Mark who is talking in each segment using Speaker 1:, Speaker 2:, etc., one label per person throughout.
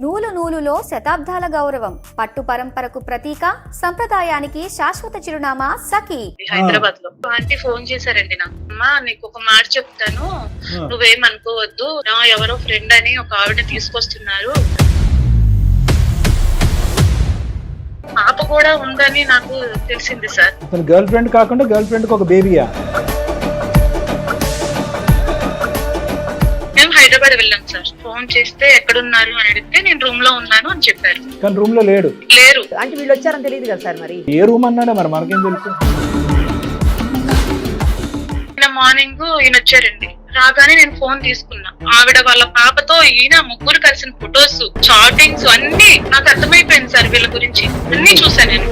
Speaker 1: నూలు నూలులో శతాబ్దాల గౌరవం, పట్టు పరంపరకు ప్రతీక, సంప్రదాయానికి శాశ్వత చిరునామా సఖీ.
Speaker 2: హైదరాబాద్ లో ఆంటీ ఫోన్ చేశారండి నాకు. అమ్మా నీకు ఒక మాట చెప్తాను, నువ్వేమనుకోవద్దు, నా ఎవరో ఫ్రెండ్ అని ఒక ఆవిడ తీసుకొస్తున్నారు, పాప కూడా ఉందని నాకు తెలిసింది సార్.
Speaker 3: గర్ల్ ఫ్రెండ్ కాకుండా గర్ల్ ఫ్రెండ్ కి ఒక బేబీయా?
Speaker 2: మేము హైదరాబాద్ వెళ్ళాం సార్. ఫోన్ చేస్తే ఎక్కడున్నారు అని అడిగితే నేను రూమ్ లో ఉన్నాను అని చెప్పారు.
Speaker 3: కానీ రూమ్ లో లేరు.
Speaker 4: అంటే వీళ్ళు వచ్చారని తెలియదు కదా సార్. మరి
Speaker 3: ఏ రూమ్ అన్నాడా మరి మనకేం తెలుసు?
Speaker 2: మార్నింగ్ ఈయన వచ్చారండి. రాగానే నేను ఫోన్ తీసుకున్నా. ఆవిడ వాళ్ళ పాపతో ఈయన ముగ్గురు కలిసిన ఫొటోస్, చాటింగ్స్ అన్ని నాకు అర్థమైపోయింది సార్. వీళ్ళ గురించి అన్ని చూసాను నేను.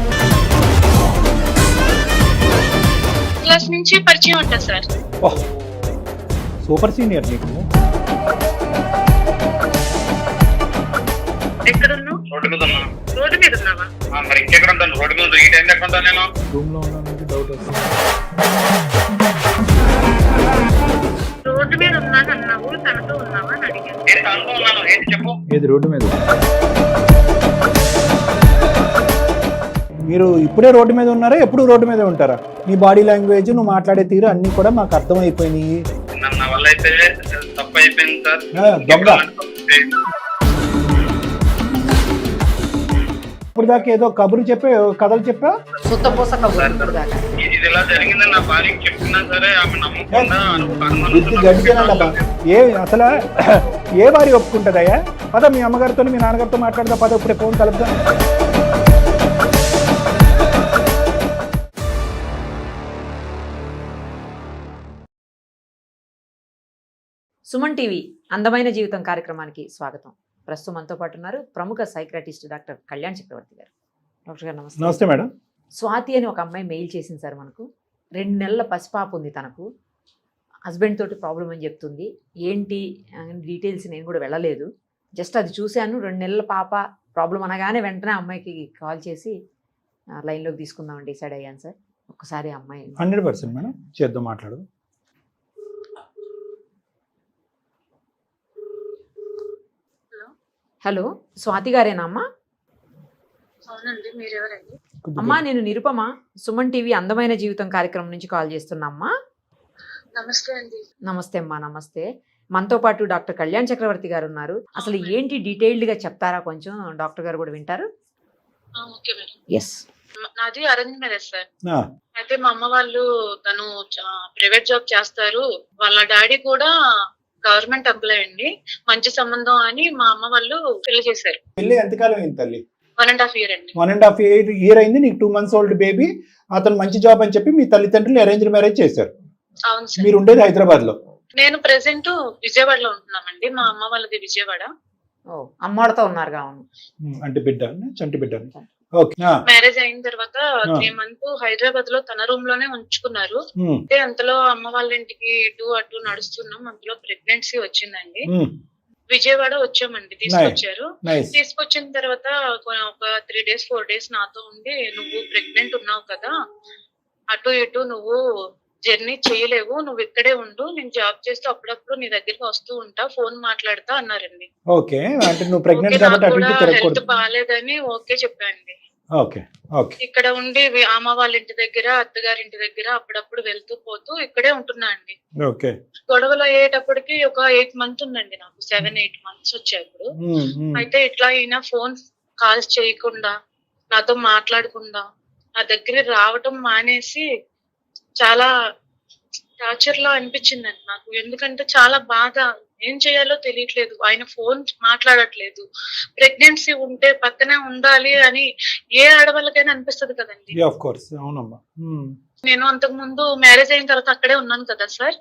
Speaker 2: క్లాస్ నుంచి పరిచయం అంట సార్.
Speaker 3: సూపర్ సీనియర్ నీకు.
Speaker 2: ఎక్కడున్నావు?
Speaker 5: రోడ్డు మీద ఉన్నా.
Speaker 2: రోడ్డు మీద ఉన్నావా?
Speaker 5: మరి ఇంకెక్కడ ఉంటాను? రోడ్డు మీద ఈ టైం ఎక్కడ ఉంటాను నేను?
Speaker 3: రూమ్ లో ఉన్నాను, డౌట్ వస్తుంది.
Speaker 2: రోడ్డు మీద ఉన్నాను అన్నావు, తనతో ఉన్నావా అని అడిగాను.
Speaker 5: నేను తనతో ఉన్నాను. ఏంటి చెప్పు?
Speaker 3: ఏది రోడ్డు మీద? మీరు ఇప్పుడే రోడ్డు మీద ఉన్నారా? ఎప్పుడు రోడ్డు మీద ఉంటారా? నీ బాడీ లాంగ్వేజ్, నువ్వు మాట్లాడే తీరు అన్ని కూడా మాకు అర్థమైపోయినాయి.
Speaker 5: నా వల్ల అయితే తప్పు అయిపోయింది సార్.
Speaker 3: దొంగ. ఇప్పుడు దాకా ఏదో కబురు చెప్పే కథలు చెప్పా.
Speaker 5: ఇది ఇలా జరిగిందని నా భార్యకి చెప్తున్నా సరే ఆమె నమ్మకుండా
Speaker 3: ఏ అసలు ఏ వారి ఒప్పుకుంటుందయ్యా? పద మీ అమ్మగారితో మీ నాన్నగారితో మాట్లాడదా, పద ఇప్పుడే ఫోన్ కలుపుదా.
Speaker 4: సుమన్ టీవీ అందమైన జీవితం కార్యక్రమానికి స్వాగతం. ప్రస్తుతం మనతో పాటు ఉన్నారు ప్రముఖ సైక్రాటిస్ట్ డాక్టర్ కళ్యాణ్ చక్రవర్తి గారు. డాక్టర్ గారు నమస్తే.
Speaker 3: నమస్తే మేడం.
Speaker 4: స్వాతి అని ఒక అమ్మాయి మెయిల్ చేసింది సార్ మనకు. 2 నెలల పసిపాప ఉంది తనకు. హస్బెండ్ తోటి ప్రాబ్లం అని చెప్తుంది. ఏంటి డీటెయిల్స్ నేను కూడా వెళ్ళలేదు, జస్ట్ అది చూశాను. 2 నెలల పాప ప్రాబ్లం అనగానే వెంటనే అమ్మాయికి కాల్ చేసి లైన్లోకి తీసుకుందామని డిసైడ్ అయ్యాను సార్. ఒక్కసారి అమ్మాయి
Speaker 3: 100% మేడం చేద్దాం, మాట్లాడు.
Speaker 4: హలో, స్వాతి గారేనా అమ్మా?
Speaker 2: అవునండి, మీరెవరండి?
Speaker 4: అమ్మా నేను నిరుపమ, సుమన్ టీవీ అందమైన జీవితం కార్యక్రమం నుంచి కాల్ చేస్తున్నా అమ్మా.
Speaker 2: నమస్తే అండి.
Speaker 4: నమస్తే అమ్మా. నమస్తే. మనతో పాటు డాక్టర్ కళ్యాణ్ చక్రవర్తి గారు ఉన్నారు. అసలు ఏంటి డీటెయిల్డ్ గా చెప్తారా కొంచెం? డాక్టర్ గారు కూడా వింటారు.
Speaker 2: Okay madam.
Speaker 4: ఎస్.
Speaker 2: నాది అరేంజ్ మ్యారేజ్ సార్.
Speaker 3: ఆ,
Speaker 2: అయితే మా అమ్మ వాళ్ళు తను ప్రైవేట్ జాబ్ చేస్తారు, వాళ్ళ డాడీ కూడా గవర్నమెంట్ ఎంప్లాయ్ అండి. మంచి సంబంధం అని మా అమ్మ వాళ్ళు పెళ్లి చేశారు.
Speaker 3: పెళ్ళి ఎంతకాలం అయింది తల్లి?
Speaker 2: 1.5 year అండి.
Speaker 3: 1.5 year అయింది. నీకు 2 months ఓల్డ్ బేబీ. అతను మంచి జాబ్ అని చెప్పి మీ తల్లిదండ్రులు అరేంజ్డ్ మ్యారేజ్ చేశారు.
Speaker 2: అవును సార్.
Speaker 3: మీరు ఉండేది హైదరాబాద్ లో?
Speaker 2: నేను ప్రెసెంట్ విజయవాడలో ఉంటున్నామండి. మా అమ్మ వాళ్ళది విజయవాడ.
Speaker 4: ఓ, అమ్మోడతో ఉన్నారు అవును.
Speaker 3: అంటే బిడ్డ, చంటి బిడ్డ. ఓకే.
Speaker 2: మ్యారేజ్ అయిన తర్వాత 3 months హైదరాబాద్ లో తన రూమ్ లోనే ఉంచుకున్నారు. అంటే అంతలో అమ్మ వాళ్ళ ఇంటికి ఇటు అటు నడుస్తున్నాం. అంతలో ప్రెగ్నెన్సీ వచ్చిందండి. విజయవాడ వచ్చామండి, తీసుకొచ్చారు. తీసుకొచ్చిన తర్వాత ఒక 3 days 4 days నాతో ఉండి, నువ్వు ప్రెగ్నెంట్ ఉన్నావు కదా, అటు ఇటు నువ్వు జర్నీ చేయలేవు, నువ్వు ఇక్కడే ఉండు, నేను జాబ్ చేస్తూ అప్పుడప్పుడు నీ దగ్గరికి వస్తూ ఉంటా, ఫోన్ మాట్లాడతా అన్నారండి.
Speaker 3: ఓకే. అంటే నువ్వు ప్రెగ్నెంట్ కాబట్టి అటు ఇటు తిరగకూడదు.
Speaker 2: హెల్త్ బాగాలేదని ఓకే చెప్పండి.
Speaker 3: ఓకే. ఓకే.
Speaker 2: ఇక్కడ ఉండి అమ్మ వాళ్ళ ఇంటి దగ్గర, అత్తగారి ఇంటి దగ్గర అప్పుడప్పుడు వెళ్తూ పోతూ ఇక్కడే ఉంటున్నా అండి.
Speaker 3: ఓకే.
Speaker 2: గొడవలు అయ్యేటప్పటికి ఒక 8 months ఉందండి నాకు. 7-8 months వచ్చాయి ఇప్పుడు. అయితే ఇట్లా ఈయన ఫోన్ కాల్స్ చేయకుండా, నాతో మాట్లాడకుండా, నా దగ్గర రావటం మానేసి చాలా టార్చర్ లా అనిపించిందండి నాకు. ఎందుకంటే చాలా బాధ, ఏం చేయాలో తెలియట్లేదు. ఆయన ఫోన్ మాట్లాడట్లేదు. ప్రెగ్నెన్సీ ఉంటే పక్కనే ఉండాలి అని ఏ ఆడవాళ్ళకైనా అనిపిస్తుంది కదండి.
Speaker 3: ఆఫ్ కోర్స్, అవునమ్మా.
Speaker 2: నేను అంతకు ముందు మ్యారేజ్ అయిన తర్వాత అక్కడే ఉన్నాను కదా సార్.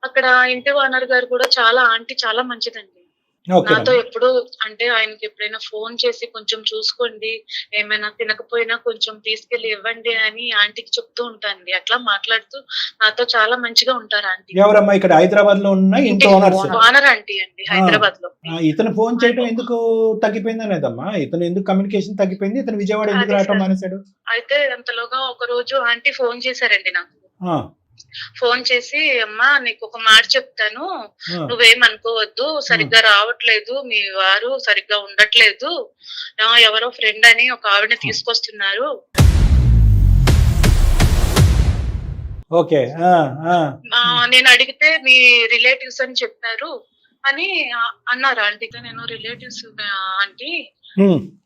Speaker 2: అక్కడ ఇంటి ఓనర్ గారు కూడా ఆంటీ చాలా మంచిదండి. నాతో ఎప్పుడు అంటే ఆయనకి ఎప్పుడైనా ఫోన్ చేసి కొంచెం చూసుకోండి, ఏమైనా తినకపోయినా కొంచెం తీసుకెళ్లి ఇవ్వండి అని ఆంటీకి చెప్తూ ఉంటానండి. అట్లా మాట్లాడుతూ నాతో చాలా మంచిగా ఉంటారు ఆంటీ.
Speaker 3: ఎవరమ్మా ఇక్కడ హైదరాబాద్ లో ఉన్న ఇంటి
Speaker 2: ఓనర్ ఆంటీ అండి, హైదరాబాద్ లో.
Speaker 3: ఇతను ఫోన్ చేయడం ఎందుకు తగ్గిపోయింది అనేదమ్మా? ఇతను ఎందుకు కమ్యూనికేషన్ తగ్గిపోయింది? ఇతను విజయవాడ ఎందుకు రావటం మానేశాడు?
Speaker 2: అయితే అంతలోగా ఒక రోజు ఆంటీ ఫోన్ చేశారండి నాకు. ఫోన్ చేసి అమ్మా నీకు ఒక మాట చెప్తాను, నువ్వేమనుకోవద్దు, సరిగ్గా రావట్లేదు, మీ వారు సరిగ్గా ఉండట్లేదు, ఎవరో ఫ్రెండ్ అని ఒక ఆవిడని తీసుకొస్తున్నారు,
Speaker 3: ఓకే
Speaker 2: నేను అడిగితే మీ రిలేటివ్స్ అని చెప్పారు అని అన్నారు ఆంటీ. నేను రిలేటివ్స్ ఆంటీ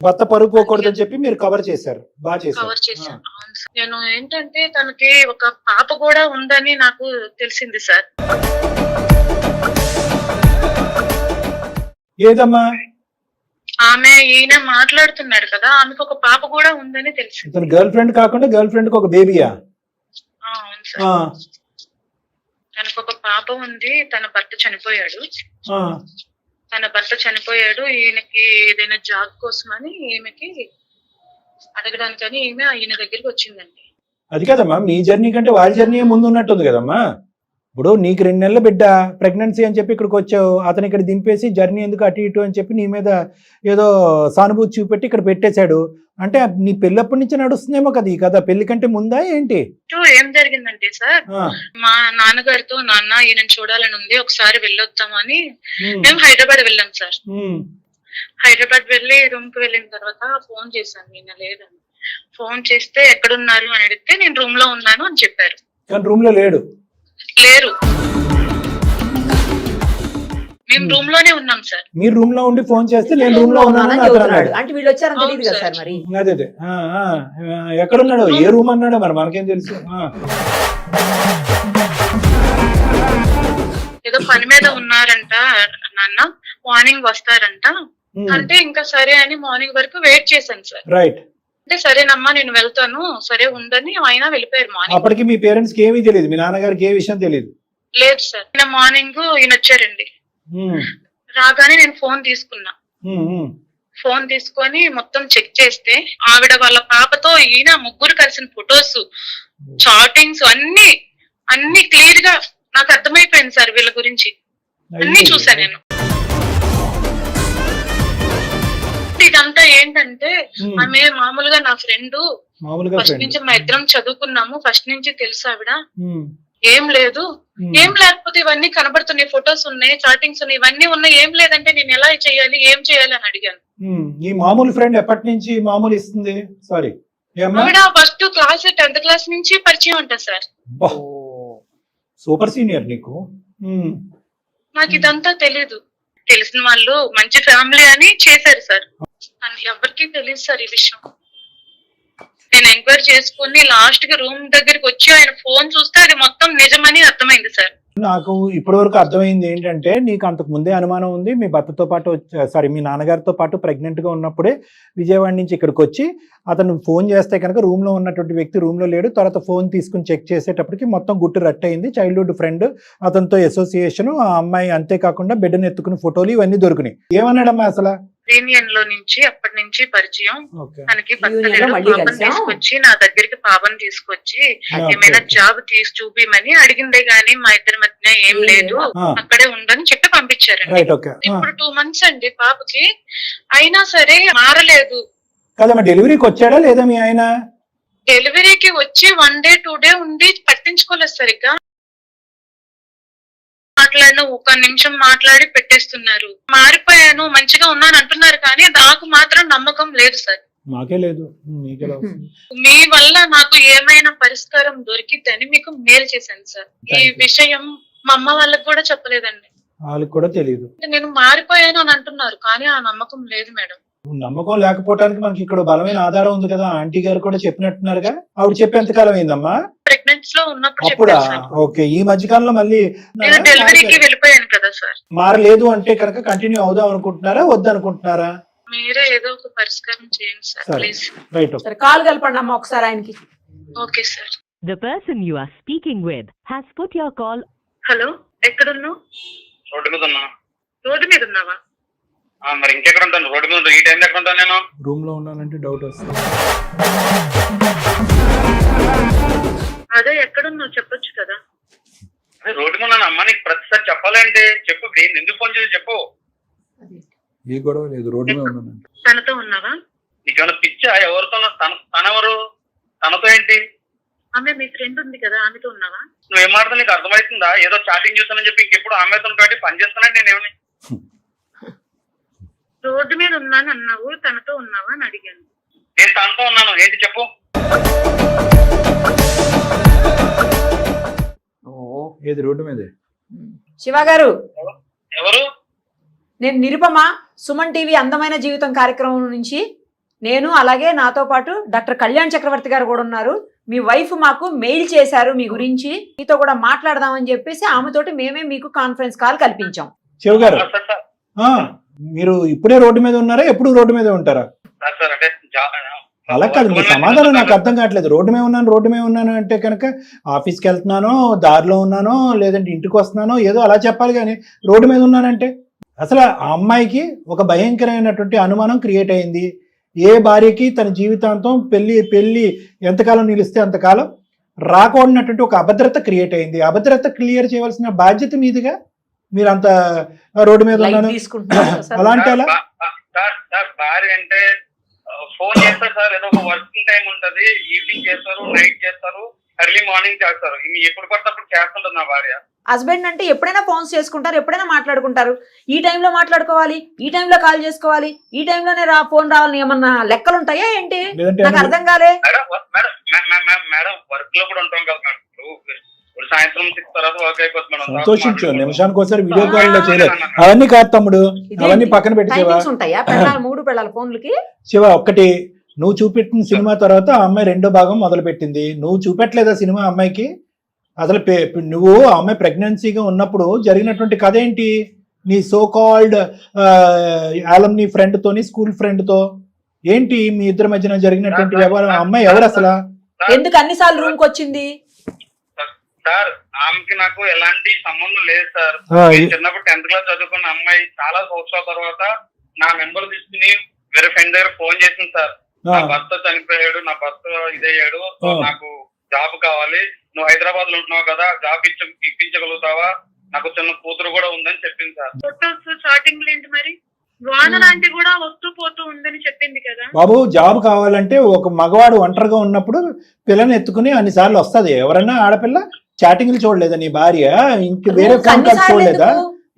Speaker 3: భర్త పరుగు పోకూడదని చెప్పి మీరు కవర్ చేశారు, బాగా
Speaker 2: కవర్
Speaker 3: చేశారు.
Speaker 2: చేశాను. అవును సార్. నేను ఏంటంటే తనకి ఒక పాప కూడా ఉందని నాకు తెలిసింది సార్.
Speaker 3: ఏదమ్మా
Speaker 2: ఆమె ఈయన మాట్లాడుతున్నాడు కదా, ఆమెకు ఒక పాప కూడా ఉందని తెలిసింది.
Speaker 3: ఇతను గర్ల్ ఫ్రెండ్ కాకుండా గర్ల్ ఫ్రెండ్ కి ఒక బేబీయా?
Speaker 2: అవును సార్. తనకు ఒక పాప ఉంది, తన భర్త చనిపోయాడు. ఈయనకి ఏదైనా జాబ్ కోసమని ఈమెకి అడగడానికని ఈమె ఈయన దగ్గరికి వచ్చిందండి.
Speaker 3: అది కదమ్మా, మీ జర్నీ కంటే వాళ్ళ జర్నీ ముందు ఉన్నట్టుంది కదమ్మా. ఇప్పుడు నీకు 2 నెలల బిడ్డ ప్రెగ్నెన్సీ అని చెప్పి ఇక్కడికి వచ్చావు, అతను ఇక్కడ దింపేసి జర్నీ ఎందుకు అటు ఇటు అని చెప్పి నీ మీద ఏదో సానుభూతి చూపెట్టి ఇక్కడ పెట్టేశాడు. అంటే నీ పెళ్ళప్పటి నుంచి నడుస్తుందేమో కదా ఈ కథ, పెళ్లి కంటే ముందా ఏంటి?
Speaker 2: ఏం జరిగిందంటే సార్, మా నాన్నగారితో నాన్న ఈయన చూడాలని ఉంది, ఒకసారి వెళ్ళొద్దామని మేము హైదరాబాద్ వెళ్ళాం సార్. హైదరాబాద్ వెళ్ళి రూమ్ కి వెళ్ళిన తర్వాత ఫోన్ చేశాను, ఈయన లేదని. ఫోన్ చేస్తే ఎక్కడున్నారు అని అడిగితే నేను రూమ్ లో ఉన్నాను అని చెప్పారు.
Speaker 3: కానీ రూమ్ లో లేరు.
Speaker 2: మేము రూమ్ లోనే ఉన్నాం సార్.
Speaker 3: మీరు రూమ్ లో ఉండి ఫోన్ చేస్తే నేను రూమ్ లో ఉన్నానని అతను
Speaker 4: అంటే వీళ్ళు వచ్చారని తెలియదు కదా సార్ మరి.
Speaker 3: అదే ఎక్కడున్నాడు, ఏ రూమ్ అన్నాడో మరి మనకేం తెలుసు.
Speaker 2: ఏదో పని మీద ఉన్నారంట నాన్న, మార్నింగ్ వస్తారంట అంటే ఇంకా సరే అని మార్నింగ్ వరకు వెయిట్ చేశాను సార్.
Speaker 3: రైట్.
Speaker 2: అంటే సరేనమ్మా నేను వెళ్తాను, సరే ఉండని ఆయన వెళ్ళిపోయారు. మార్నింగ్
Speaker 3: అప్పటికి మీ పేరెంట్స్ కి ఏమీ తెలియదు, మీ నాన్నగారికి ఏ విషయం తెలియదు?
Speaker 2: లేదు సార్. మార్నింగ్ ఈయన వచ్చారండి, రాగానే నేను ఫోన్ తీసుకున్నా. ఫోన్ తీసుకొని మొత్తం చెక్ చేస్తే ఆవిడ వాళ్ళ పాపతో ఈయన ముగ్గురు కలిసిన ఫొటోస్, చాటింగ్స్ అన్ని క్లియర్ గా నాకు అర్థమైపోయింది సార్. వీళ్ళ గురించి అన్ని చూసా నేను. ఇదంతా ఏంటంటే ఆమె మామూలుగా నా ఫ్రెండ్, ఫస్ట్ నుంచి మా ఇద్దరం చదువుకున్నాము, ఫస్ట్ నుంచి తెలుసు ఆవిడ. ఏం లేదు, ఏం లేకపోతే ఇవన్నీ కనబడుతున్నాయి, ఫొటోస్ ఉన్నాయి, చాటింగ్స్ ఉన్నాయి, ఇవన్నీ ఉన్నాయి, ఏం లేదంటే నేను ఎలా చేయాలి, ఏం చేయాలి అని అడిగాను.
Speaker 3: ఈ మామూలు ఫ్రెండ్ ఎప్పటి నుంచి మామూలు ఇస్తుంది? సారీ,
Speaker 2: ఆవిడ ఫస్ట్ క్లాస్ 10th క్లాస్ నుంచి పరిచయం అంట సార్.
Speaker 3: సూపర్ సీనియర్ నీకు.
Speaker 2: నాకు ఇదంతా తెలీదు. తెలిసిన వాళ్ళు మంచి ఫ్యామిలీ అని చేశారు సార్. ఎవరికి తెలియదు సార్ ఈ విషయం. నేను ఎంక్వైరీ చేసుకుని లాస్ట్ కి రూమ్ దగ్గరికి వచ్చి ఆయన ఫోన్ చూస్తే అది మొత్తం నిజమని అర్థమైంది సార్.
Speaker 3: నాకు ఇప్పటి వరకు అర్థమైంది ఏంటంటే, నీకు అంతకు ముందే అనుమానం ఉంది, మీ భర్తతో పాటు మీ నాన్నగారితో పాటు ప్రెగ్నెంట్ గా ఉన్నప్పుడే విజయవాడ నుంచి ఇక్కడికి వచ్చి అతను ఫోన్ చేస్తే కనుక రూమ్ లో ఉన్నటువంటి వ్యక్తి రూమ్ లో లేడు. తర్వాత ఫోన్ తీసుకుని చెక్ చేసేటప్పటికి మొత్తం గుట్టు రట్టయింది. చైల్డ్హుడ్ ఫ్రెండ్, అతనితో అసోసియేషన్, ఆ అమ్మాయి, అంతేకాకుండా బిడ్డను ఎత్తుకుని ఫోటోలు ఇవన్నీ దొరికినాయి. ఏమన్నాడమ్మా అసలు?
Speaker 2: యూనియన్ లో నుంచి అప్పటి నుంచి పరిచయం. తనకి
Speaker 4: యూనియన్ లో
Speaker 2: పాపని తీసుకొచ్చి నా దగ్గరికి పాపని తీసుకొచ్చి ఏమైనా జాబ్ తీసి చూపిమని అడిగిందే గానీ మా ఇద్దరి మధ్య ఏం లేదు, అక్కడే ఉండని చెప్పి పంపించారండి. ఇప్పుడు 2 months అండి పాపకి, అయినా సరే మారలేదు.
Speaker 3: కదమ్మా, డెలివరీకి వచ్చాడా లేదా మీ ఆయన?
Speaker 2: డెలివరీకి వచ్చి 1 day 2 day ఉండి పట్టించుకోలేదు సరిగ్గా. మాట్లాడిన 1 నిమిషం మాట్లాడి పెట్టేస్తున్నారు. మారిపోయాను, మంచిగా ఉన్నాను అంటున్నారు, కానీ నాకు మాత్రం నమ్మకం లేదు సార్.
Speaker 3: మాకే లేదు,
Speaker 2: మీ వల్ల నాకు ఏమైనా పరిష్కారం దొరికిద్దని మీకు మేలు చేశాను సార్. ఈ విషయం మా అమ్మ వాళ్ళకి కూడా చెప్పలేదండి.
Speaker 3: వాళ్ళకి కూడా తెలియదు.
Speaker 2: నేను మారిపోయాను అని అంటున్నారు, కానీ ఆ నమ్మకం లేదు మేడం.
Speaker 3: నమ్మకం లేకపోవడానికి మనకి ఇక్కడ బలమైన ఆధారం ఉంది కదా. ఆంటీ గారు కూడా చెప్పినట్టున్నారుగా. ఆవిడ చెప్పేంత కాలం అయిందమ్మా?
Speaker 2: ప్రెగ్నెన్సీ లో ఉన్నప్పుడు
Speaker 3: అప్పుడా? ఓకే. ఈ మధ్యకాలంలో మళ్ళీ
Speaker 2: నేను డెలివరీకి వెళ్ళిపోయాను కదా సార్.
Speaker 3: మారలేదు అంటే కనుక కంటిన్యూ అవుదాం అనుకుంటున్నారా, వద్దనుకుంటున్నారా?
Speaker 2: మీరే ఏదో ఒక పరిష్కారం చేయండి సార్ ప్లీజ్.
Speaker 3: రైట్.
Speaker 4: కాల్ కలపండి అమ్మా ఒకసారి ఆయనకి.
Speaker 2: Okay sir.
Speaker 6: The person you are speaking with has put your call.
Speaker 2: Hello, ఎక్కడున్నావు?
Speaker 5: రోడ్డు మీద ఉన్నా.
Speaker 2: రోడ్డు మీద ఉన్నావా?
Speaker 5: మరి ఇంకెక్కడ ఉంటాను? రోడ్డు మీద ఈ టైం ఎక్కడ ఉంటాను? నేను
Speaker 3: రూమ్ లో ఉన్నానంటే డౌట్ వస్తుంది.
Speaker 2: అదే ఎక్కడున్నావు చెప్పొచ్చు కదా.
Speaker 5: రోడ్డు మీద ఉన్నాను అమ్మా, నీకు ప్రతిసారి చెప్పాలంటే చెప్పు. ఎందుకు ఫోన్ చేసి చెప్పు.
Speaker 3: ఏ గొడవ లేదు, రోడ్డు మీద ఉన్నాను.
Speaker 2: తనతో ఉన్నావా?
Speaker 5: నీకేమైనా పిచ్చా? ఎవరితో? తనెవరు? తనతో ఏంటి?
Speaker 2: ఆమె మీ ఫ్రెండ్ ఉంది కదా, ఆమెతో ఉన్నావా?
Speaker 5: నువ్వు ఏం మాట్లాడుతున్నా నీకు అర్థమవుతుందా? ఏదో చాటింగ్ చూస్తానని చెప్పి ఇంకెప్పుడు ఆమెతో కాబట్టి పని చేస్తానంటే నేనేమని
Speaker 2: రోడ్డు మీద ఉన్నాను అన్నావు, తనతో ఉన్నావా అని అడిగాను.
Speaker 5: నేను తనతో ఉన్నాను, ఏంటి చెప్పు.
Speaker 3: ఏది రోడ్డు మీద?
Speaker 4: శివ గారు,
Speaker 5: ఎవరు?
Speaker 4: నేను నిరుపమ, సుమన్ టీవీ అందమైన జీవితం కార్యక్రమం నుంచి. నేను అలాగే నాతో పాటు డాక్టర్ కళ్యాణ్ చక్రవర్తి గారు కూడా ఉన్నారు. మీ వైఫ్ మాకు మెయిల్ చేశారు మీ గురించి, మీతో కూడా మాట్లాడదామని చెప్పేసి ఆమెతోటి మేమే మీకు కాన్ఫరెన్స్ కాల్ కల్పించాం.
Speaker 3: శివ గారు,
Speaker 5: సార్ సార్
Speaker 3: మీరు ఇప్పుడే రోడ్డు మీద ఉన్నారా, ఎప్పుడు రోడ్డు మీద ఉంటారా?
Speaker 5: సార్ సార్ అంటే
Speaker 3: అలా కాదు, మీ సమాధానం నాకు అర్థం కావట్లేదు. రోడ్డు మీద ఉన్నాను అంటే కనుక ఆఫీస్కి వెళ్తున్నానో, దారిలో ఉన్నానో, లేదంటే ఇంటికి వస్తున్నానో ఏదో అలా చెప్పాలి. కానీ రోడ్డు మీద ఉన్నానంటే అసలు ఆ అమ్మాయికి ఒక భయంకరమైనటువంటి అనుమానం క్రియేట్ అయింది. ఏ భార్యకి తన జీవితాంతం పెళ్లి ఎంతకాలం నిలిస్తే అంతకాలం రాకూడనటువంటి ఒక అభద్రత క్రియేట్ అయింది. అభద్రత క్లియర్ చేయవలసిన బాధ్యత మీదుగా మీరు అంత రోడ్డు మీద ఉన్నాను అలాంటి అలా
Speaker 5: సార్ భార్య అంటే ఫోన్ చేస్తారు సార్, ఏదో ఒక వర్కింగ్ టైం ఉంటది, ఈవినింగ్ చేస్తారు, నైట్ చేస్తారు, ఎర్లీ మార్నింగ్ చేస్తారు, ఎప్పుడు పడితే అప్పుడు చేస్తుంటది నా భార్య.
Speaker 4: హస్బెండ్ అంటే ఎప్పుడైనా ఫోన్స్ చేసుకుంటారు, ఎప్పుడైనా మాట్లాడుకుంటారు. ఈ టైంలో మాట్లాడుకోవాలి, ఈ టైంలో కాల్ చేసుకోవాలి, ఈ టైంలోనే ఫోన్ రావాలని ఏమన్నా లెక్కలు ఉంటాయా ఏంటి? నాకు అర్థం కాలే.
Speaker 5: మేడం వర్క్ లో కూడా ఉంటాం కదా మేడం, ఇప్పుడు సాయంత్రం 6 తర్వాత వర్క్ అయిపోతుంది మేడం.
Speaker 3: సంతోషించు, నిమిషానికి ఒకసారి వీడియో కాల్ లో చేయలేదు. అవన్నీ కాదు తమ్ముడు, అవన్నీ పక్కన పెట్టేవా?
Speaker 4: ఉంటాయా మూడు పెళ్ళాల ఫోన్లకి?
Speaker 3: శివ, ఒక్కటి, నువ్వు చూపెట్టిన సినిమా తర్వాత ఆ అమ్మాయి రెండో భాగం మొదలు పెట్టింది. నువ్వు చూపెట్టలేదా సినిమా అమ్మాయికి? అసలు నువ్వు ఆ అమ్మాయి ప్రెగ్నెన్సీగా ఉన్నప్పుడు జరిగినటువంటి కథ ఏంటి? నీ సో కాల్డ్ ఆలమ్ని ఫ్రెండ్ తోని, స్కూల్ ఫ్రెండ్ తో ఏంటి మీ ఇద్దరి మధ్యన జరిగినటువంటి వ్యవహారం? ఆ అమ్మాయి ఎవరు అసలు?
Speaker 4: ఎందుకు అన్నిసార్లు రూమ్ కి వచ్చింది?
Speaker 5: సార్ ఆమెకి నాకు ఎలాంటి సంబంధం లేదు సార్. చిన్నప్పుడు 10th క్లాస్ చదువుకున్న అమ్మాయి చాలా సంవత్సరాల తర్వాత నా నెంబర్ తీసుకుని వేరే ఫ్రెండ్ దగ్గర ఫోన్ చేసింది సార్. నా భర్త చనిపోయాడు, నా భర్త ఇదయ్యాడు, నాకు జాబ్ కావాలి, నువ్వు హైదరాబాద్ లో ఉంటున్నావు కదా, జాబ్ ఇప్పించగలుగుతావా, నాకు చిన్న కూతురు కూడా ఉందని చెప్పింది సార్.
Speaker 2: ఫోటోస్ చాటింగ్ ఏంటి మరి? వాన లాంటి కూడా వస్తూ పోతూ ఉందని చెప్పింది కదా
Speaker 3: బాబు. జాబ్ కావాలంటే ఒక మగవాడు ఒంటరిగా ఉన్నప్పుడు పిల్లని ఎత్తుకుని అన్నిసార్లు వస్తుంది. ఎవరన్నా ఆడపిల్ల చాటింగ్లు చూడలేదా నీ భార్య? ఇంక వేరే ఫోన్ కాల్ చూడలేదా?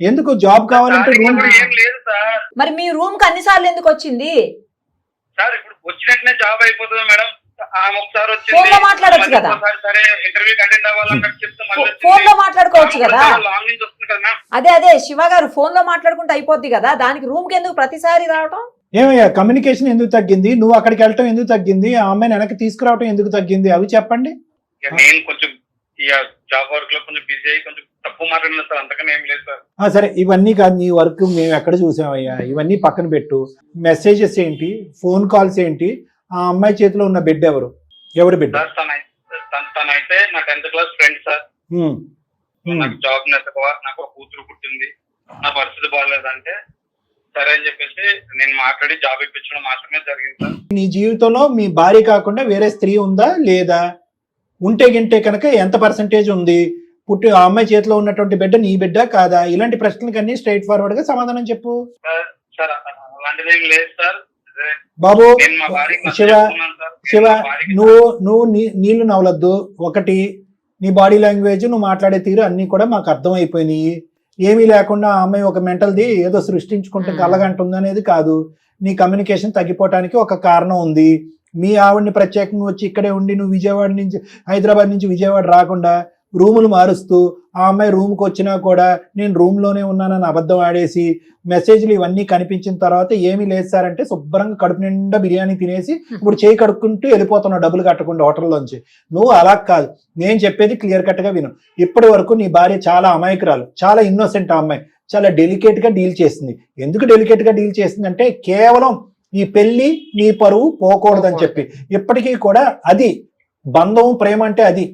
Speaker 3: ఎందుకు జాబ్ కావాలంటే రూమ్
Speaker 5: ఏం లేదు సార్.
Speaker 4: మరి మీ రూమ్ కి అన్నిసార్లు ఎందుకు వచ్చింది
Speaker 5: సార్? ఇప్పుడు వచ్చినట్టునే జాబ్ అయిపోతుంది మేడం. ఆమె ఒకసారి
Speaker 4: ఫోన్ లో మాట్లాడొచ్చు కదా,
Speaker 5: సరే ఇంటర్వ్యూకి అటెండ్ అవ్వాలన్నట్టు చెప్తే
Speaker 4: ఫోన్ లో మాట్లాడుకోవచ్చు కదా.
Speaker 5: లాంగ్ నుంచి వస్తుంది కదా.
Speaker 4: అదే శివ గారు, ఫోన్ లో మాట్లాడుకుంటే అయిపోద్ది కదా, దానికి రూమ్ కి ఎందుకు ప్రతిసారి రావటం?
Speaker 3: ఏమయ్యా, కమ్యూనికేషన్ ఎందుకు తగ్గింది? నువ్వు అక్కడికి వెళ్ళటం ఎందుకు తగ్గింది? ఆ అమ్మాయిని వెనక్కి తీసుకురావటం ఎందుకు తగ్గింది? అవి చెప్పండి.
Speaker 5: నేను కొంచెం జాబ్ వర్క్ లో కొంచెం బిజీ అయ్యి కొంచెం తక్కువ మాట్లాడినా సార్, అంతకన్నా ఏం లేదు సార్.
Speaker 3: సరే, ఇవన్నీ కాదు, నీ వర్క్ మేము ఎక్కడ చూసామయ్యా? ఇవన్నీ పక్కన పెట్టు. మెసేజెస్ ఏంటి, ఫోన్ కాల్స్ ఏంటి, ఆ అమ్మాయి చేతిలో ఉన్న బిడ్డ ఎవరు బిడ్డ?
Speaker 5: తనైతే నా 10th క్లాస్ ఫ్రెండ్ సార్. నాకు జాబ్ నచ్చక నాకు ఒక కూతురు పుట్టింది, నా పరిస్థితి బాగాలేదంటే సరే అని చెప్పేసి నేను మాట్లాడి జాబ్ ఇప్పించడం మాత్రమే జరిగింది సార్.
Speaker 3: నీ జీవితంలో మీ భార్య కాకుండా వేరే స్త్రీ ఉందా లేదా? ఉంటే గింటే కనుక ఎంత పర్సంటేజ్ ఉంది? ఆ అమ్మాయి చేతిలో ఉన్నటువంటి బిడ్డ నీ బిడ్డ కాదా? ఇలాంటి ప్రశ్నలకన్నీ స్ట్రైట్ ఫార్వర్డ్ గా సమాధానం చెప్పు.
Speaker 5: సార్ అలాంటిది ఏం లేదు సార్.
Speaker 3: బాబు, శివ నువ్వు నీళ్లు నవలద్దు. ఒకటి, నీ బాడీ లాంగ్వేజ్, నువ్వు మాట్లాడే తీరు అన్ని కూడా మాకు అర్థం అయిపోయినాయి. ఏమీ లేకుండా ఆ అమ్మాయి ఒక మెంటల్ది ఏదో సృష్టించుకుంటే కలగంటుంది అనేది కాదు. నీ కమ్యూనికేషన్ తగ్గిపోవటానికి ఒక కారణం ఉంది. మీ ఆవిడ్ని ప్రత్యేకంగా వచ్చి ఇక్కడే ఉండి నువ్వు హైదరాబాద్ నుంచి విజయవాడ రాకుండా రూములు మారుస్తూ ఆ అమ్మాయి రూమ్కి వచ్చినా కూడా నేను రూమ్లోనే ఉన్నానని అబద్ధం ఆడేసి మెసేజ్లు ఇవన్నీ కనిపించిన తర్వాత ఏమీ లేదు సార్ అంటే శుభ్రంగా కడుపు నిండా బిర్యానీ తినేసి ఇప్పుడు చేయి కడుక్కుంటూ వెళ్ళిపోతున్నావు డబ్బులు కట్టకుండా హోటల్లోంచి. నువ్వు అలా కాదు, నేను చెప్పేది క్లియర్ కట్గా విను. ఇప్పటి వరకు నీ భార్య చాలా అమాయకురాలు, చాలా ఇన్నోసెంట్. ఆ అమ్మాయి చాలా డెలికేట్గా డీల్ చేసింది. ఎందుకు డెలికేట్గా డీల్ చేసింది అంటే కేవలం ఈ పెళ్లి నీ పరువు పోకూడదని చెప్పి. ఇప్పటికీ కూడా అది బంధం, ప్రేమ అంటే అది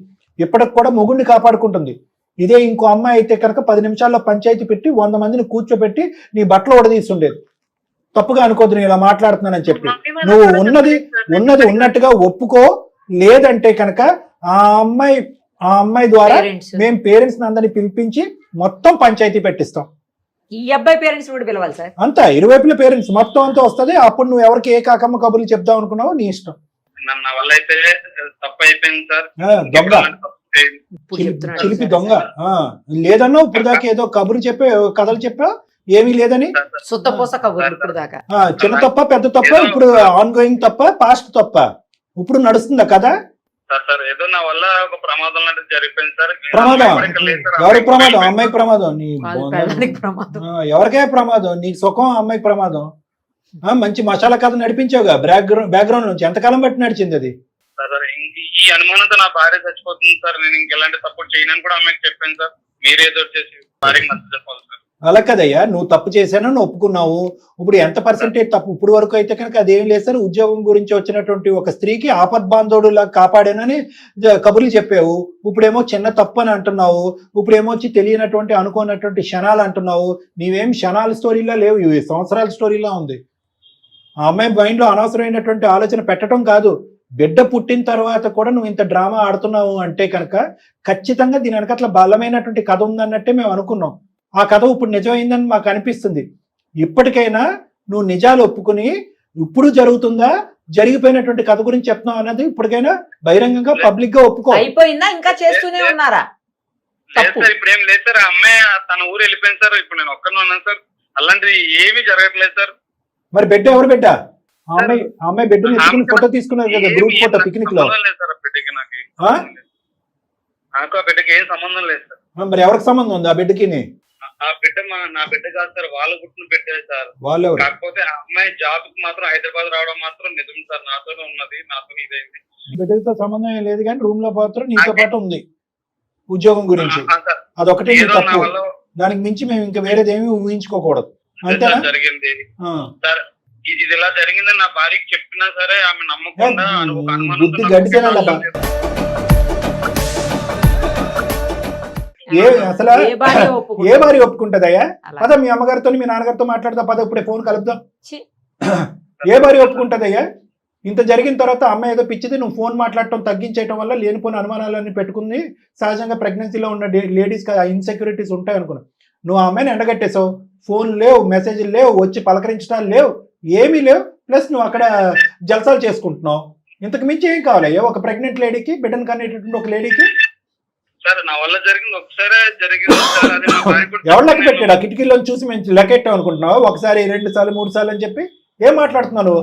Speaker 3: ఇప్పటికి కూడా మొగుడిని కాపాడుకుంటుంది. ఇదే ఇంకో అమ్మాయి అయితే కనుక 10 నిమిషాల్లో పంచాయతీ పెట్టి 100 మందిని కూర్చోబెట్టి నీ బట్టలు ఉడదీస్తుండేది. తప్పుగా అనుకోద్దు నేను ఇలా మాట్లాడుతున్నానని చెప్పి. నువ్వు ఉన్నది ఉన్నట్టుగా ఒప్పుకో. లేదంటే కనుక ఆ అమ్మాయి ద్వారా మేము పేరెంట్స్ అందరినీ పిలిపించి మొత్తం పంచాయతీ పెట్టిస్తాం.
Speaker 4: ఈ అబ్బాయి పేరెంట్స్ కూడా పిలవాలి సార్.
Speaker 3: అంతా ఇరువైపుల పేరెంట్స్ మొత్తం అంతా వస్తుంది. అప్పుడు నువ్వు ఎవరికి ఏ కాకమ్మ కబుర్లు చెప్దాం అనుకున్నావో నీ ఇష్టం.
Speaker 5: నా వల్ల అయితే తప్పు అయిపోయింది సార్.
Speaker 3: దొంగ
Speaker 5: తప్పు చేయండి.
Speaker 4: ఇప్పుడు చెప్తున్నాడు
Speaker 3: చిలిపి
Speaker 4: సార్.
Speaker 3: దొంగ లేదన్నా ఇప్పుడు దాకా ఏదో కబురు చెప్పా కథలు చెప్పా ఏమీ లేదని.
Speaker 4: శుద్ధపూస కబుర్లు ఇప్పుడు దాకా.
Speaker 3: చిన్న తప్ప పెద్ద తప్ప ఇప్పుడు ఆన్ గోయింగ్ తప్ప పాస్ట్ తప్ప ఇప్పుడు నడుస్తుందా కదా?
Speaker 5: సార్ ఏదో నా వల్ల ఒక ప్రమాదం లాంటిది జరిగిపోయింది సార్.
Speaker 3: ప్రమాదం ఎవరికి ప్రమాదం? అమ్మాయికి ప్రమాదం. నీ
Speaker 4: వాళ్ళ పెళ్ళానికి ప్రమాదం.
Speaker 3: ఎవరికే ప్రమాదం? నీకు సుఖం, అమ్మాయికి ప్రమాదం. మంచి మసాలా కథ నడిపించావుగా బ్యాక్గ్రౌండ్ నుంచి. ఎంతకాలం బట్టి నడిచింది అది?
Speaker 5: సార్ ఈ అనుమానంతో నా భార్య చచ్చిపోతుంది సార్. నేను ఇంకెలాంటి సపోర్ట్ చేయనని కూడా అమ్మాయికి చెప్పాను సార్. మీరేదో చేసి భార్యకి నచ్చ చెప్పాలి సార్.
Speaker 3: అలా కదయ్యా, నువ్వు తప్పు చేశానని ఒప్పుకున్నావు. ఇప్పుడు ఎంత పర్సెంటేజ్ తప్పు? ఇప్పుడు వరకు అయితే కనుక అదేం లేదు సార్. ఉద్యోగం గురించి వచ్చినటువంటి ఒక స్త్రీకి ఆపద్బాంధవుడులా కాపాడానని కబుర్లు చెప్పావు. ఇప్పుడేమో చిన్న తప్పు అని అంటున్నావు. ఇప్పుడేమో వచ్చి తెలియనటువంటి అనుకోనటువంటి క్షణాలు అంటున్నావు. నీవేం క్షణాల స్టోరీలా లేవు, ఇవి సంవత్సరాల స్టోరీలా ఉంది. ఆ అమ్మాయి మైండ్లో అనవసరమైనటువంటి ఆలోచన పెట్టడం కాదు, బిడ్డ పుట్టిన తర్వాత కూడా నువ్వు ఇంత డ్రామా ఆడుతున్నావు అంటే కనుక ఖచ్చితంగా దీని వెనకట్ల బలమైనటువంటి కథ ఉందన్నట్టే మేము అనుకున్నాం. ఆ కథ ఇప్పుడు నిజమైందని మాకు అనిపిస్తుంది. ఇప్పటికైనా నువ్వు నిజాలు ఒప్పుకుని ఇప్పుడు జరుగుతుందా, జరిగిపోయినటువంటి కథ గురించి చెప్తున్నావు అన్నది ఇప్పటికైనా బహిరంగంగా పబ్లిక్ గా ఒప్పుకో.
Speaker 4: అయిపోయిందా? ఇంకా చేస్తూనే ఉన్నారా?
Speaker 5: లేదు సార్, ఇప్పుడు ఏం లేదు సార్. అమ్మాయి తన ఊరు వెళ్ళిపోయింది సార్. ఇప్పుడు నేను ఒక్కనే ఉన్నాను సార్. అలాంటిది ఏమీ జరగట్లేదు సార్.
Speaker 3: మరి బిడ్డ ఎవరు బిడ్డ? ఆ అమ్మాయి బిడ్డను ఎత్తుకుని ఫోటో తీసుకున్నారు కదా, గ్రూప్ ఫోటో పిక్నిక్ లో.
Speaker 5: లేదు సార్, ఆ బిడ్డకి నాకు ఆ బిడ్డకి ఏం సంబంధం లేదు సార్.
Speaker 3: మరి ఎవరికి సంబంధం ఉంది ఆ బిడ్డకి?
Speaker 5: ఆ బిడ్డ నా బిడ్డ కాదు సార్, వాళ్ళ పుట్టిన బిడ్డ సార్.
Speaker 3: వాళ్ళు
Speaker 5: కాకపోతే ఆ అమ్మాయి జాబ్ కి మాత్రం హైదరాబాద్ రావడం మాత్రం నిజం సార్. నాతోనే ఉన్నది, నాతో ఇదైంది.
Speaker 3: బిడ్డతో సంబంధం ఏం లేదు కానీ రూమ్ లో మాత్రం నీతో పాటు ఉంది ఉద్యోగం గురించి. అదొకటే తప్పు. దానికి మించి మేము ఇంకా వేరేది ఏమీ ఊహించుకోకూడదు. అంతేనా?
Speaker 5: జరిగింది సార్. ఇది ఇలా జరిగిందని నా భార్యకి చెప్పినా సరే ఆమె నమ్మకుండా
Speaker 3: బుద్ధి గడిచేనా? అసలు ఏ భార్య ఒప్పుకుంటదయ్యా? పద మీ అమ్మగారితో మీ నాన్నగారితో మాట్లాడదా, పద ఇప్పుడే ఫోన్ కలుపుదాం. ఏ భార్య ఒప్పుకుంటదయ్యా? ఇంత జరిగిన తర్వాత అమ్మాయి ఏదో పిచ్చిది, నువ్వు ఫోన్ మాట్లాడటం తగ్గించేయటం వల్ల లేనిపోయిన అనుమానాలన్నీ పెట్టుకుంది. సహజంగా ప్రెగ్నెన్సీలో ఉన్న లేడీస్కి ఇన్సెక్యూరిటీస్ ఉంటాయి అనుకున్నా. నువ్వు ఆ అమ్మాయిని ఎండగట్టేసావు. ఫోన్ లేవు, మెసేజ్లు లేవు, వచ్చి పలకరించడాలు లేవు, ఏమీ లేవు. ప్లస్ నువ్వు అక్కడ జల్సాలు చేసుకుంటున్నావు. ఇంతకు మించి ఏం కావాలయ్యా ఒక ప్రెగ్నెంట్ లేడీకి, బిడ్డను కనేటటువంటి ఒక లేడీకి?
Speaker 5: సార్ నా వల్ల జరిగింది ఒకసారి జరిగింది.
Speaker 3: ఎవరు లెక్క పెట్టాడు? ఆ కిటికీలో చూసి మేము లెక్కెట్టాం అనుకుంటున్నావు? ఒకసారి 2 సార్లు 3 సార్లు అని చెప్పి ఏం మాట్లాడుతున్నావు?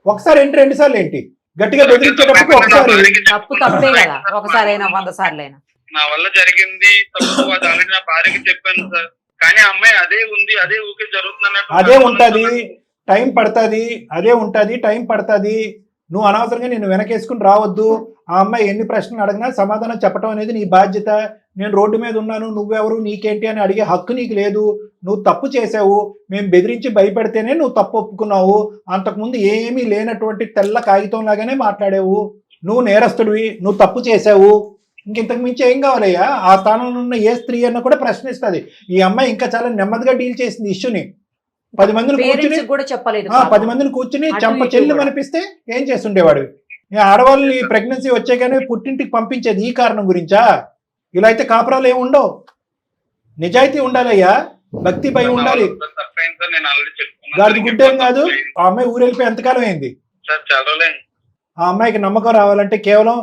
Speaker 3: ఒకసారి ఏంటి 2 సార్లు ఏంటి? గట్టిగా బెదిరించేటప్పుడు ఒకసారి
Speaker 4: తప్పు తప్పే కదా, ఒకసారి అయినా 100 సార్లు అయినా.
Speaker 5: నా వల్ల జరిగింది తప్పు, అది ఆల్రెడీ నా భార్యకి చెప్పాను సార్. కానీ అమ్మాయి అదే ఉంది, అదే ఊకే జరుగుతుంది.
Speaker 3: అదే ఉంటది, టైం పడుతుంది. అదే ఉంటది, టైం పడుతుంది. నువ్వు అనవసరంగా నిన్ను వెనకేసుకుని రావద్దు. ఆ అమ్మాయి ఎన్ని ప్రశ్నలు అడిగినా సమాధానం చెప్పడం అనేది నీ బాధ్యత. నేను రోడ్డు మీద ఉన్నాను, నువ్వెవరు, నీకేంటి అని అడిగే హక్కు నీకు లేదు. నువ్వు తప్పు చేసావు, మేము బెదిరించి భయపెడితేనే నువ్వు తప్పు ఒప్పుకున్నావు. అంతకుముందు ఏమీ లేనటువంటి తెల్ల కాగితం లాగానే మాట్లాడావు. నువ్వు నేరస్తుడివి, నువ్వు తప్పు చేసావు. ఇంతకు మించి ఏం కావాలయ్యా? ఆ స్థానంలో ఉన్న ఏ స్త్రీ అన్న కూడా ప్రశ్నిస్తుంది. ఈ అమ్మాయి ఇంకా చాలా నెమ్మదిగా డీల్ చేసింది ఇష్యూని. 10 మందిని కూర్చుని
Speaker 4: కూడా చెప్పలేదు.
Speaker 3: 10 మందిని కూర్చుని చెంప చెల్లు అనిపిస్తే ఏం చేస్తుండేవాడు? ఆడవాళ్ళని ప్రెగ్నెన్సీ వచ్చాకనే పుట్టింటికి పంపించేది ఈ కారణం గురించా? ఇలా అయితే కాపురాలు ఏమి ఉండవు. నిజాయితీ ఉండాలయ్యా, భక్తి భయం ఉండాలి. గాడి గుడ్డేం కాదు. ఆ అమ్మాయి ఊరెళ్ళిపోయి ఎంతకాలం అయింది? ఆ అమ్మాయికి నమ్మకం రావాలంటే కేవలం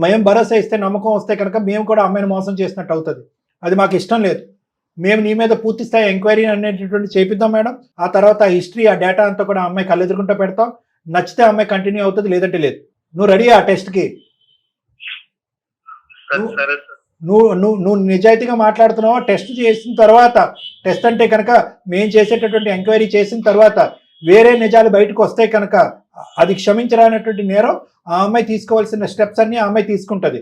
Speaker 3: మేము భరోసా ఇస్తే, నమ్మకం వస్తే కనుక మేము కూడా అమ్మాయిని మోసం చేసినట్టు అవుతుంది. అది మాకు ఇష్టం లేదు. మేము నీ మీద పూర్తి స్థాయి ఎంక్వైరీ అనేటటువంటి చేపిద్దాం మేడం. ఆ తర్వాత ఆ హిస్టరీ, ఆ డేటా అంతా కూడా అమ్మాయి కళ్ళెదురుకుంటూ పెడతాం. నచ్చితే అమ్మాయి కంటిన్యూ అవుతుంది, లేదంటే లేదు. నువ్వు రెడీ ఆ టెస్ట్కి? నువ్వు నిజాయితీగా మాట్లాడుతున్నావా? టెస్ట్ చేసిన తర్వాత, టెస్ట్ అంటే కనుక మేము చేసేటటువంటి ఎంక్వైరీ చేసిన తర్వాత వేరే నిజాలు బయటకు వస్తే కనుక అది క్షమించరానటువంటి నేరం. ఆ అమ్మాయి తీసుకోవాల్సిన స్టెప్స్ అన్ని ఆ అమ్మాయి తీసుకుంటది.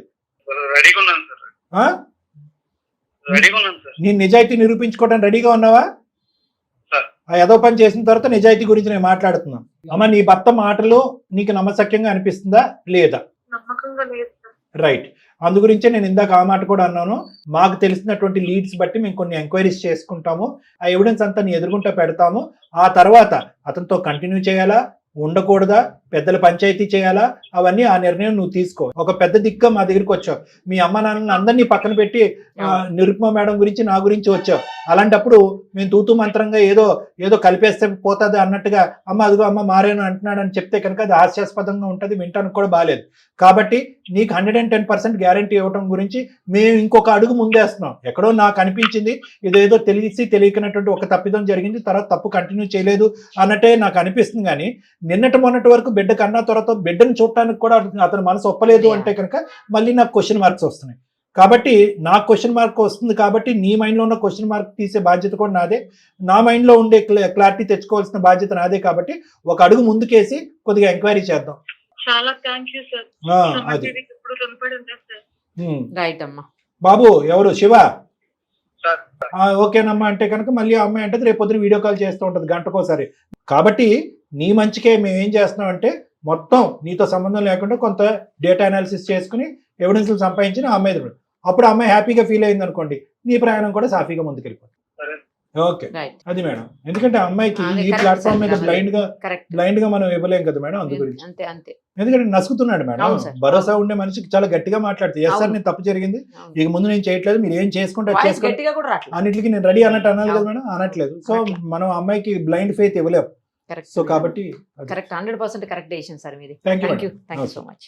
Speaker 3: నీ నిజాయితీ నిరూపించుకోవడానికి రెడీగా ఉన్నావా? ఆ ఏదో పని చేసిన తర్వాత నిజాయితీ గురించి నేను మాట్లాడుతున్నాను. అమ్మ, నీ భర్త మాటలు నీకు నమ్మశక్యంగా అనిపిస్తుందా లేదా? రైట్. అందు గురించే నేను ఇందాక ఆ మాట కూడా అన్నాను. మాకు తెలిసినటువంటి లీడ్స్ బట్టి మేము కొన్ని ఎంక్వైరీస్ చేసుకుంటాము. ఆ ఎవిడెన్స్ అంతా నీ ఎదురుగుంటా పెడతాము. ఆ తర్వాత అతనితో కంటిన్యూ చేయాలా, ఉండకూడదా, పెద్దల పంచాయతీ చేయాలా, అవన్నీ ఆ నిర్ణయం నువ్వు తీసుకో. ఒక పెద్ద దిక్క మా దగ్గరికి వచ్చావు, మీ అమ్మ నాన్నని అందరినీ పక్కన పెట్టి నిరుపమ మేడం గురించి నా గురించి వచ్చావు. అలాంటప్పుడు మేము తూతూ మంత్రంగా ఏదో కలిపేస్తే పోతుంది అన్నట్టుగా అమ్మ అదిగో అమ్మ మారేను అంటున్నాడు అని చెప్తే కనుక అది హాస్యాస్పదంగా ఉంటుంది, వింటానికి కూడా బాగాలేదు. కాబట్టి నీకు 110% గ్యారంటీ ఇవ్వడం గురించి మేము ఇంకొక అడుగు ముందేస్తున్నాం. ఎక్కడో నాకు అనిపించింది ఇదేదో తెలియకనటువంటి ఒక తప్పిదం జరిగింది, తర్వాత తప్పు కంటిన్యూ చేయలేదు అన్నట్టే నాకు అనిపిస్తుంది. కానీ నిన్నటి మొన్నటి వరకు బిడ్డ కన్నా త్వరతో బిడ్డను చూడటానికి కూడా అతని మనసు ఒప్పలేదు అంటే కనుక మళ్ళీ నాకు క్వశ్చన్ మార్క్స్ వస్తున్నాయి. కాబట్టి నాకు క్వశ్చన్ మార్క్ వస్తుంది కాబట్టి నీ మైండ్లో ఉన్న క్వశ్చన్ మార్క్ తీసే బాధ్యత కూడా నాదే, నా మైండ్లో ఉండే క్లారిటీ తెచ్చుకోవాల్సిన బాధ్యత నాదే. కాబట్టి ఒక అడుగు ముందుకేసి కొద్దిగా ఎంక్వైరీ చేద్దాం.
Speaker 2: చాలా థ్యాంక్ యూ సార్.
Speaker 3: అది
Speaker 2: ఇప్పుడు రుణపడి ఉంటాను సార్.
Speaker 4: రైట్ అమ్మా.
Speaker 3: బాబు ఎవరు శివ?
Speaker 5: సార్
Speaker 3: ఓకేనమ్మా అంటే కనుక మళ్ళీ ఆ అమ్మాయి అంటే రేపు పొద్దున వీడియో కాల్ చేస్తూ ఉంటుంది గంటకోసారి. కాబట్టి నీ మంచికే మేము ఏం చేస్తున్నాం అంటే మొత్తం నీతో సంబంధం లేకుండా కొంత డేటా అనాలిసిస్ చేసుకుని ఎవిడెన్స్లు సంపాదించిన ఆ అమ్మాయి, అప్పుడు అమ్మాయి హ్యాపీగా ఫీల్ అయింది అనుకోండి, నీ ప్రయాణం కూడా సాఫీగా ముందుకెళ్ళిపోతుంది. ఓకే, అది మేడం. ఎందుకంటే అమ్మాయికి ఈ ప్లాట్ఫామ్ మీద బ్లైండ్ గా మనం ఇవ్వలేం కదా మేడం, అందు గురించి. ఎందుకంటే నసుకుతున్నాడు మేడం. భరోసా ఉండే మనిషికి చాలా గట్టిగా మాట్లాడుతుంది. ఎస్ సార్ నేను తప్పు జరిగింది, ఇక ముందు నేను చేయట్లేదు, మీరు ఏం చేసుకుంటే అన్నిటికీ నేను రెడీ అన్నట్టు అనాలి కదా మేడం, అనట్లేదు. సో మనం అమ్మాయికి బ్లైండ్ ఫెయిత్ ఇవ్వలేము. సో కాబట్టి
Speaker 4: కరెక్ట్ 100% కరెక్ట్ డెసిషన్ సార్ మీది.
Speaker 3: Thank you
Speaker 4: so much.